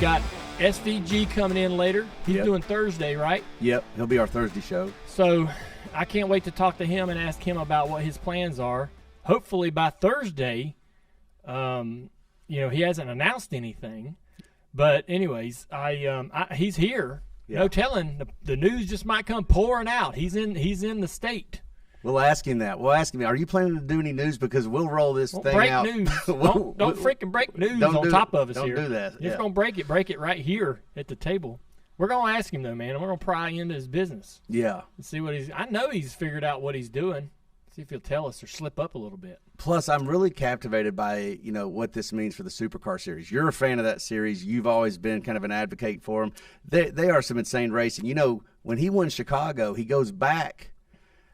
got SVG coming in later. He's doing Thursday, right? Yep, he'll be our Thursday show. So I can't wait to talk to him and ask him about what his plans are. Hopefully by Thursday, he hasn't announced anything. But anyways, he's here. Yeah. No telling. The news just might come pouring out. He's in the state. We'll ask him that. We'll ask him, are you planning to do any news? Because we'll roll this thing out. Break news. don't freaking break news on top of us here. Don't do that. If you're going to break it right here at the table. We're going to ask him, though, man, and we're going to pry into his business. Yeah. And see what I know he's figured out what he's doing. See if he'll tell us or slip up a little bit. Plus, I'm really captivated by, what this means for the Supercar Series. You're a fan of that series. You've always been kind of an advocate for them. They are some insane racing. When he won Chicago, he goes back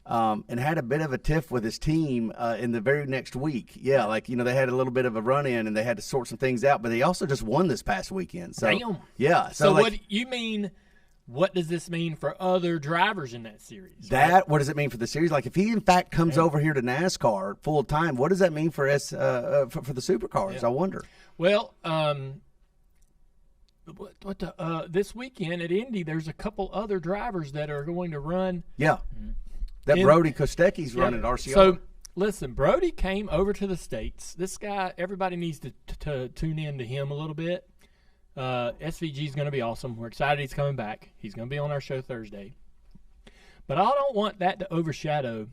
and had a bit of a tiff with his team in the very next week. Yeah, they had a little bit of a run-in, and they had to sort some things out. But they also just won this past weekend. So, damn. Yeah. So what you mean – what does this mean for other drivers in that series? What does it mean for the series? Like, if he in fact comes over here to NASCAR full time, what does that mean for us for the supercars? I wonder. Well, this weekend at Indy, there's a couple other drivers that are going to run. Yeah, that Brodie Kostecki's running RCR. So listen, Brodie came over to the States. This guy, everybody needs to tune in to him a little bit. SVG is going to be awesome. We're excited he's coming back. He's going to be on our show Thursday. But I don't want that to overshadow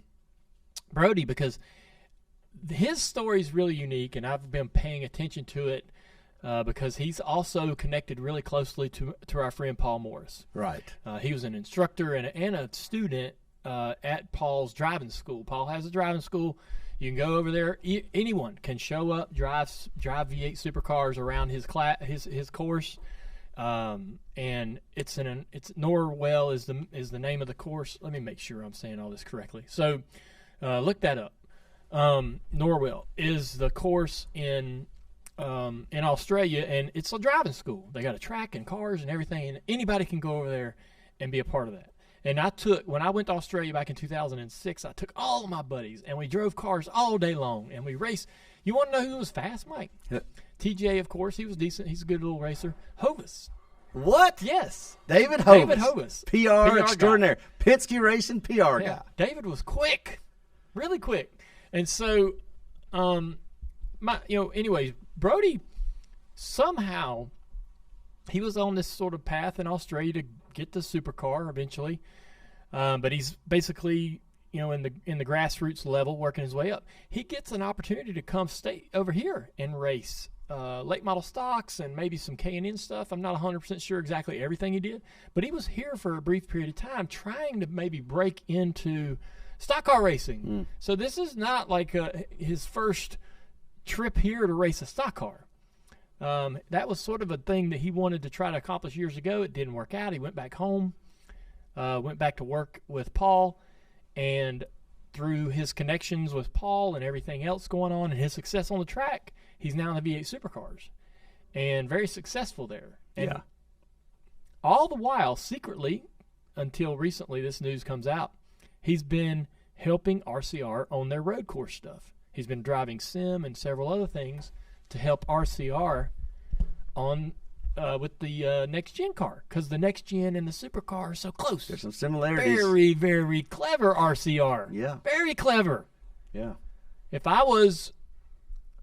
Brodie because his story is really unique, and I've been paying attention to it because he's also connected really closely to our friend Paul Morris. Right. He was an instructor and a student at Paul's driving school. Paul has a driving school. You can go over there. Anyone can show up, drive V8 supercars around his course, and it's Norwell is the name of the course. Let me make sure I'm saying all this correctly. So, look that up. Norwell is the course in Australia, and it's a driving school. They got a track and cars and everything, and anybody can go over there and be a part of that. And when I went to Australia back in 2006, I took all of my buddies, and we drove cars all day long, and we raced. You want to know who was fast, Mike? TJ, of course. He was decent. He's a good little racer. Hovis. What? Yes. David Hovis. David Hovis. PR extraordinaire. Penske Racing PR guy. David was quick. Really quick. And so, anyways, Brodie, somehow, he was on this sort of path in Australia to get the supercar eventually, but he's basically in the grassroots level working his way up. He gets an opportunity to come stay over here and race late model stocks and maybe some K&N stuff. I'm not 100% sure exactly everything he did, but he was here for a brief period of time trying to maybe break into stock car racing. So this is not like his first trip here to race a stock car. That was sort of a thing that he wanted to try to accomplish years ago. It didn't work out. He went back home, went back to work with Paul, and through his connections with Paul and everything else going on and his success on the track, he's now in the V8 supercars and very successful there. And all the while, secretly, until recently this news comes out, he's been helping RCR on their road course stuff. He's been driving sim and several other things to help RCR on with the next gen car, because the next gen and the supercar are so close. There's some similarities. Very, very clever RCR. Yeah. Very clever. Yeah. If I was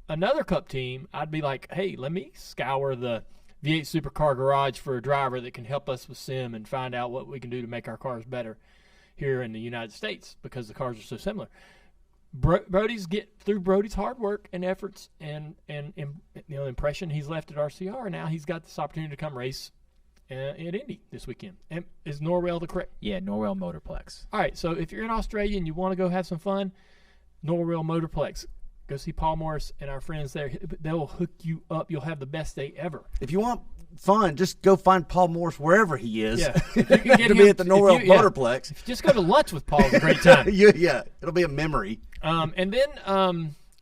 another Cup team, I'd be like, hey, let me scour the V8 supercar garage for a driver that can help us with sim and find out what we can do to make our cars better here in the United States, because the cars are so similar. Brodie's through Brodie's hard work and efforts and impression he's left at RCR. Now he's got this opportunity to come race at Indy this weekend. And is Norwell the correct? Yeah, Norwell Motorplex. All right, so if you're in Australia and you want to go have some fun, Norwell Motorplex. Go see Paul Morris and our friends there. They'll hook you up. You'll have the best day ever. If you want fun, just go find Paul Morris wherever he is. Yeah. You can get to be at the Norwell Motorplex. If you just go to lunch with Paul, it's a great time. Yeah, it'll be a memory. And then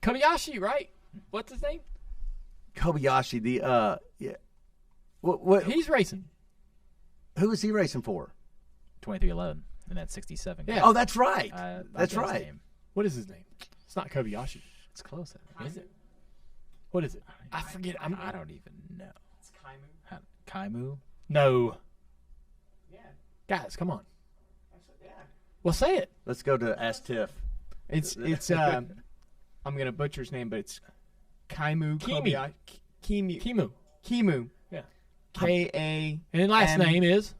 Kobayashi, right? What's his name? Kobayashi, What? He's racing. Who is he racing for? 2311 in that 67. Yeah. Oh, that's right. That's right. Name. What is his name? It's not Kobayashi. It's close. Is it? What is it? I forget. I don't even know. It's Kamui. No. Yeah. Guys, come on. Yeah. Well, say it. Let's go to Ask Tiff. It's I'm gonna butcher his name, but it's Kamui Kimi. Kobayashi. Kimu. Kimu. Yeah. K-A-M-U-I. And last name is?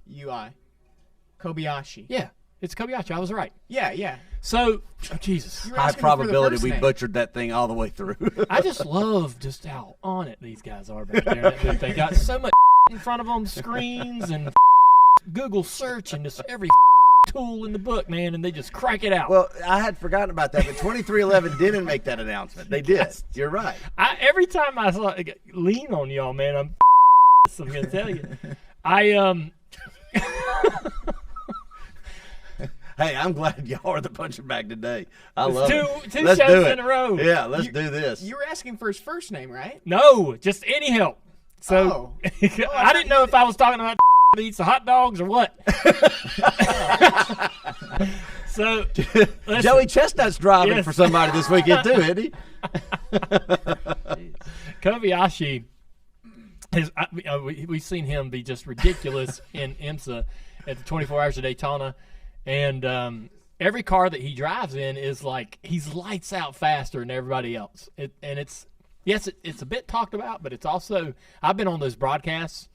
Kobayashi. Yeah. It's Kobayashi. I was right. Yeah. So, Jesus. You were High asking for the probability first we name. butchered that thing all the way through. I just love just how on it these guys are back there. They got so much in front of them, screens and Google search and just every tool in the book, man, and they just crank it out. Well, I had forgotten about that, but 2311 didn't make that announcement. They did. You're right. Every time I lean on y'all, man, I'm going to tell you. Hey, I'm glad y'all are the punching bag today. I It's love two it. Let's shows do it in a row. Yeah, let's do this. You were asking for his first name, right? No, just any help. So Oh. I didn't know if I was talking about that eats the hot dogs or what. So listen, Joey Chestnut's driving Yes. for somebody this weekend too, isn't he? Kobayashi, we've seen him be just ridiculous in IMSA at the 24 Hours of Daytona. And every car that he drives in is like he's lights out faster than everybody else. It's a bit talked about, but it's also I've been on those broadcasts,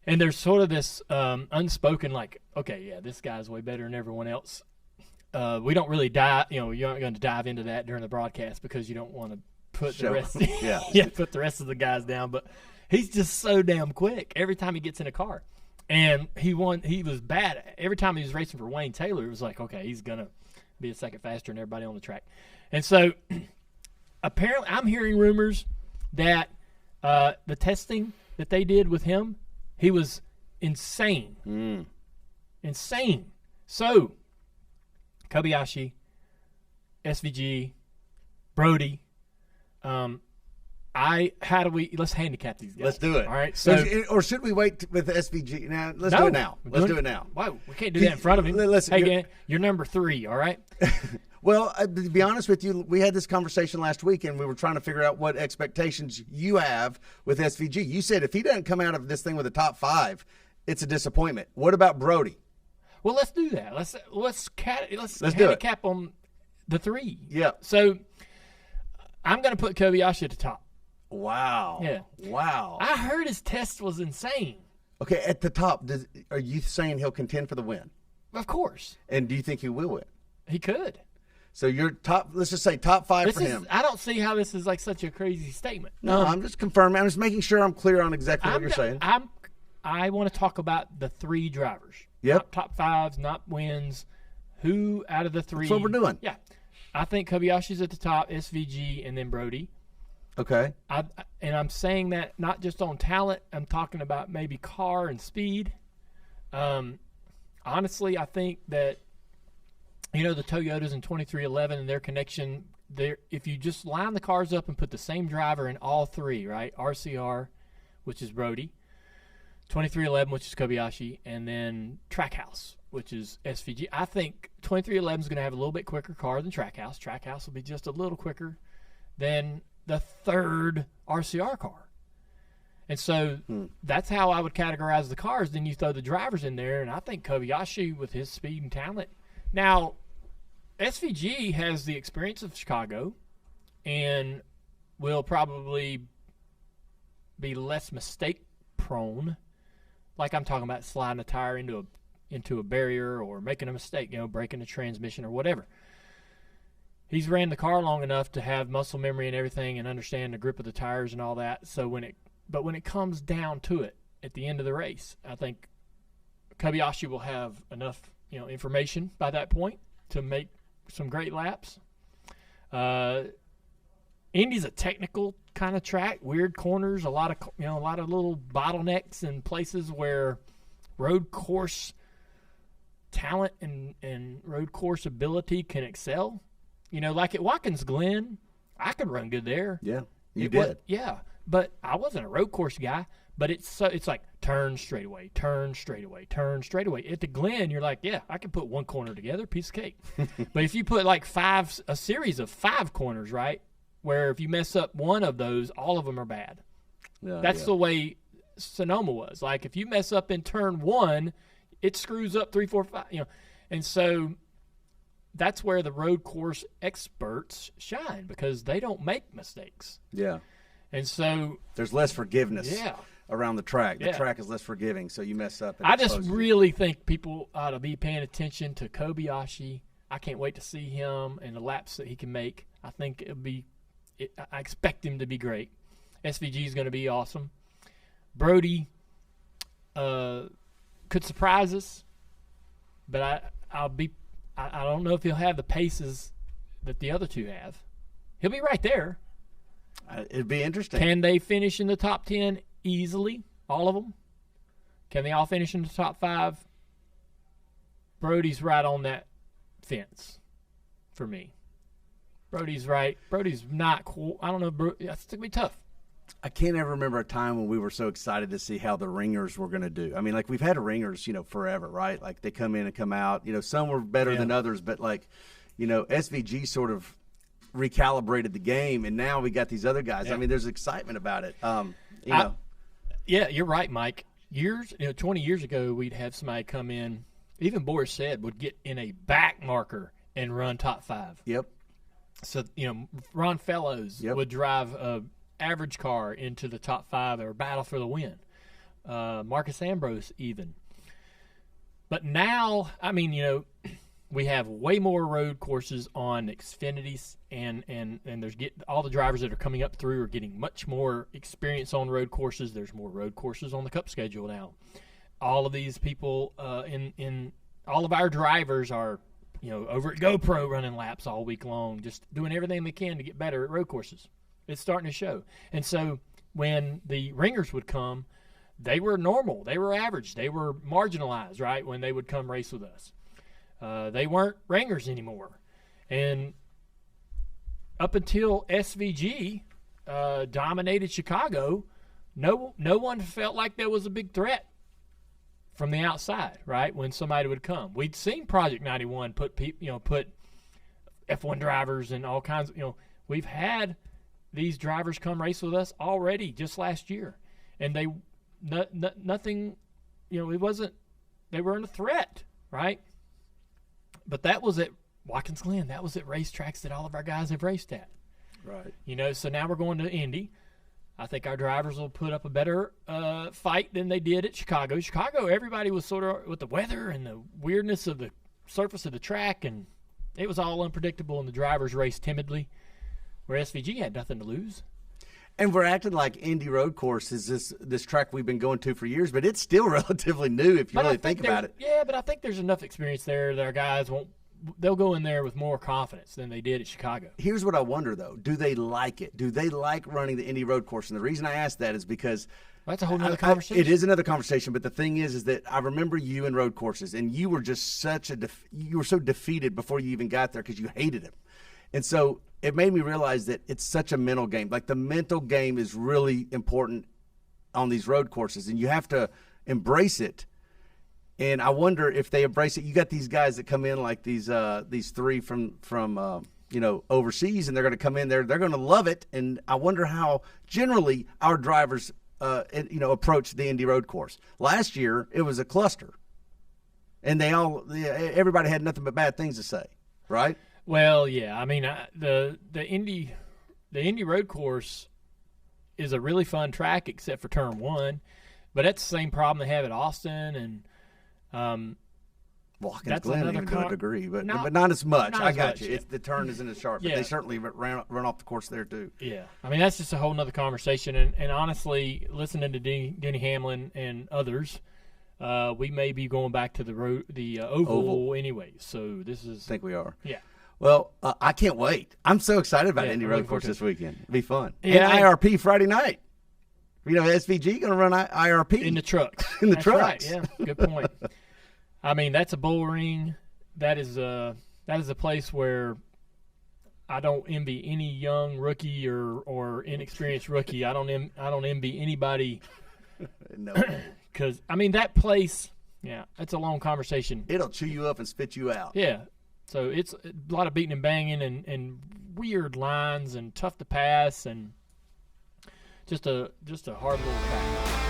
and there's sort of this unspoken like, okay, yeah, this guy's way better than everyone else. We don't really dive, you aren't going to dive into that during the broadcast because you don't want to put the rest, put the rest of the guys down. But he's just so damn quick every time he gets in a car. And he was bad. Every time he was racing for Wayne Taylor, it was like, okay, he's going to be a second faster than everybody on the track. And so apparently I'm hearing rumors that the testing that they did with him, he was insane. Insane. So Kobayashi, SVG, Brodie, let's handicap these guys. Let's do it. All right. So or should we wait with the SVG? Now, let's No, do it now. we're Let's doing- do it now. Wow, we can't do that in front of him. Listen, Hey, gang, you're number 3, all right? Well, to be honest with you, we had this conversation last week, and we were trying to figure out what expectations you have with SVG. You said if he doesn't come out of this thing with a top 5, it's a disappointment. What about Brodie? Well, let's do that. Let's do it. handicap on the 3. Yeah. So I'm going to put Kobayashi at the top. Wow. Yeah. Wow. I heard his test was insane. Okay, at the top, are you saying he'll contend for the win? Of course, And do you think he will win? he could. So you're top, let's just say top 5 This for is. him. I don't see how this is like such a crazy statement. No, I'm just confirming. I'm just making sure I'm clear on exactly what you're saying. I want to talk about the 3 drivers. Yep. Not top 5s, not wins. Who out of the 3? That's what we're doing. Yeah. I think Kobayashi's at the top, SVG, and then Brodie. Okay. And I'm saying that not just on talent. I'm talking about maybe car and speed. Honestly, I think that, the Toyotas in 2311 and their connection, if you just line the cars up and put the same driver in all 3, right? RCR, which is Brodie, 2311, which is Kobayashi, and then Trackhouse, which is SVG. I think 2311 is going to have a little bit quicker car than Trackhouse. Trackhouse will be just a little quicker than the 3rd RCR car. And so that's how I would categorize the cars. Then you throw the drivers in there, and I think Kobayashi with his speed and talent. Now, SVG has the experience of Chicago and will probably be less mistake prone. Like I'm talking about sliding a tire into a barrier or making a mistake, breaking a transmission or whatever. He's ran the car long enough to have muscle memory and everything and understand the grip of the tires and all that. So when it comes down to it at the end of the race, I think Kobayashi will have enough, information by that point to make some great laps. Indy's a technical kind of track, weird corners, a lot of little bottlenecks and places where road course talent and road course ability can excel. Like at Watkins Glen, I could run good there. Yeah, you did. Yeah, but I wasn't a road course guy. But it's like turn straight away, turn straight away, turn straight away. At the Glen, you're like, yeah, I can put one corner together, piece of cake. But if you put like a series of 5 corners, right, where if you mess up one of those, all of them are bad. That's the way Sonoma was. Like if you mess up in turn 1, it screws up 3, 4, 5. And so that's where the road course experts shine because they don't make mistakes. Yeah. And so there's less forgiveness. Yeah. Around the track. The Yeah. track is less forgiving, so you mess up. And I it just exposes you. really think people ought to be paying attention to Kobayashi. I can't wait to see him and the laps that he can make. I think I expect him to be great. SVG is going to be awesome. Brodie could surprise us, but I don't know if he'll have the paces that the other two have. He'll be right there. It'd be interesting. Can they finish in the top 10 easily? All of them? Can they all finish in the top 5? Brodie's right on that fence for me. Brodie's right. Brodie's not cool. I don't know. It's going to be tough. I can't ever remember a time when we were so excited to see how the ringers were going to do. I mean, like we've had ringers, forever, right? Like they come in and come out. Some were better than others, but like, SVG sort of recalibrated the game, and now we got these other guys. Yeah. I mean, there's excitement about it. Yeah, you're right, Mike. 20 years ago, we'd have somebody come in, even Boris said, would get in a back marker and run top 5. Yep. So, Ron Fellows would drive a average car into the top 5 or battle for the win. Marcus Ambrose even. But now, I mean, we have way more road courses on Xfinity's, and there's all the drivers that are coming up through are getting much more experience on road courses. There's more road courses on the Cup schedule now. All of these people in all of our drivers are, over at GoPro running laps all week long, just doing everything they can to get better at road courses. It's starting to show. And so when the ringers would come, they were normal. They were average. They were marginalized, right, when they would come race with us. They weren't ringers anymore. And up until SVG dominated Chicago, no one felt like there was a big threat from the outside, right, when somebody would come. We'd seen Project 91 put F1 drivers and all kinds of, we've had these drivers come race with us already just last year. And nothing, it wasn't, they weren't a threat, right? But that was at Watkins Glen. That was at racetracks that all of our guys have raced at. Right. So now we're going to Indy. I think our drivers will put up a better fight than they did at Chicago. Chicago, everybody was sort of with the weather and the weirdness of the surface of the track, and it was all unpredictable, and the drivers raced timidly, where SVG had nothing to lose. And we're acting like Indy Road Course is this track we've been going to for years, but it's still relatively new if you really think about it. Yeah, but I think there's enough experience there that our guys they'll go in there with more confidence than they did at Chicago. Here's what I wonder, though. Do they like it? Do they like running the Indy Road Course? And the reason I ask that is because that's a whole other conversation. It is another conversation, but the thing is that I remember you in road courses, and you were just you were so defeated before you even got there because you hated him. And so it made me realize that it's such a mental game. Like the mental game is really important on these road courses, and you have to embrace it. And I wonder if they embrace it. You got these guys that come in like these three from overseas, and they're going to come in there. They're going to love it. And I wonder how generally our drivers approach the Indy Road Course. Last year it was a cluster, and everybody had nothing but bad things to say, right? Well, yeah. I mean, the Indy Road Course is a really fun track, except for turn 1. But that's the same problem they have at Austin and Watkins Glen even to a degree, but not as much. I got you. Yeah. The turn isn't as sharp, but they certainly run off the course there too. Yeah, I mean that's just a whole nother conversation. And honestly, listening to Denny Hamlin and others, we may be going back to the oval anyway. So this is. I think we are. Yeah. Well, I can't wait. I'm so excited about Indy Road Course this weekend. It'll be fun. Yeah, and IRP Friday night. SVG going to run IRP. In the trucks. In the That's trucks. Right. Yeah, good point. I mean, that's a bull ring. That is a place where I don't envy any young rookie or inexperienced rookie. I don't envy anybody. No. Because, I mean, that place, yeah, that's a long conversation. It'll chew you up and spit you out. Yeah. So it's a lot of beating and banging and weird lines and tough to pass and just a hard little track.